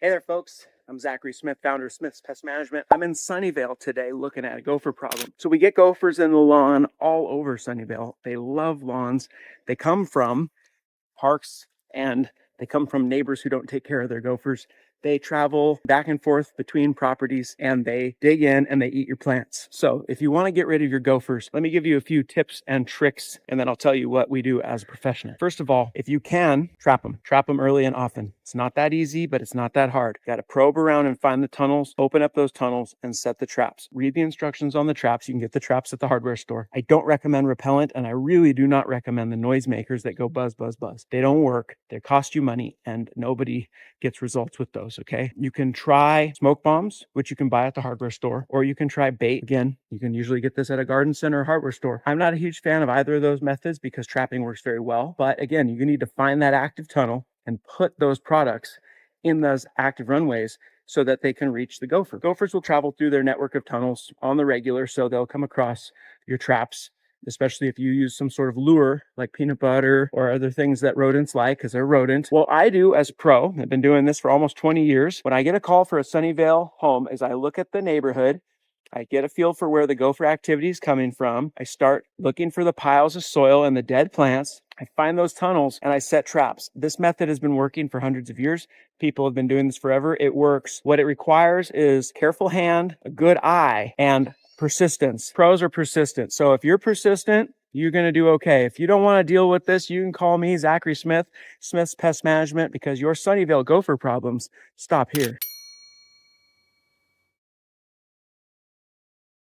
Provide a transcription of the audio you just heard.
Hey there, folks. I'm Zachary Smith, founder of Smith's Pest Management. I'm in Sunnyvale today looking at a gopher problem. So we get gophers in the lawn all over Sunnyvale. They love lawns. They come from parks and they come from neighbors who don't take care of their gophers. They travel back and forth between properties and they dig in and they eat your plants. So if you want to get rid of your gophers, let me give you a few tips and tricks, and then I'll tell you what we do as a professional. First of all, if you can, trap them early and often. It's not that easy, but it's not that hard. You got to probe around and find the tunnels, open up those tunnels and set the traps. Read the instructions on the traps. You can get the traps at the hardware store. I don't recommend repellent, and I really do not recommend the noisemakers that go buzz, buzz, buzz. They don't work. They cost you money and nobody gets results with those. Okay. You can try smoke bombs, which you can buy at the hardware store, or you can try bait. Again, you can usually get this at a garden center or hardware store. I'm not a huge fan of either of those methods because trapping works very well. But again, you need to find that active tunnel and put those products in those active runways so that they can reach the gopher. Gophers will travel through their network of tunnels on the regular, so they'll come across your traps, especially if you use some sort of lure like peanut butter or other things that rodents like, because they're rodent. What I do as a pro, I've been doing this for almost 20 years. When I get a call for a Sunnyvale home, is I look at the neighborhood, I get a feel for where the gopher activity is coming from. I start looking for the piles of soil and the dead plants. I find those tunnels and I set traps. This method has been working for hundreds of years. People have been doing this forever. It works. What it requires is careful hand, a good eye, and persistence. Pros are persistent. So if you're persistent, you're going to do okay. If you don't want to deal with this, you can call me, Zachary Smith, Smith's Pest Management, because your Sunnyvale gopher problems stop here.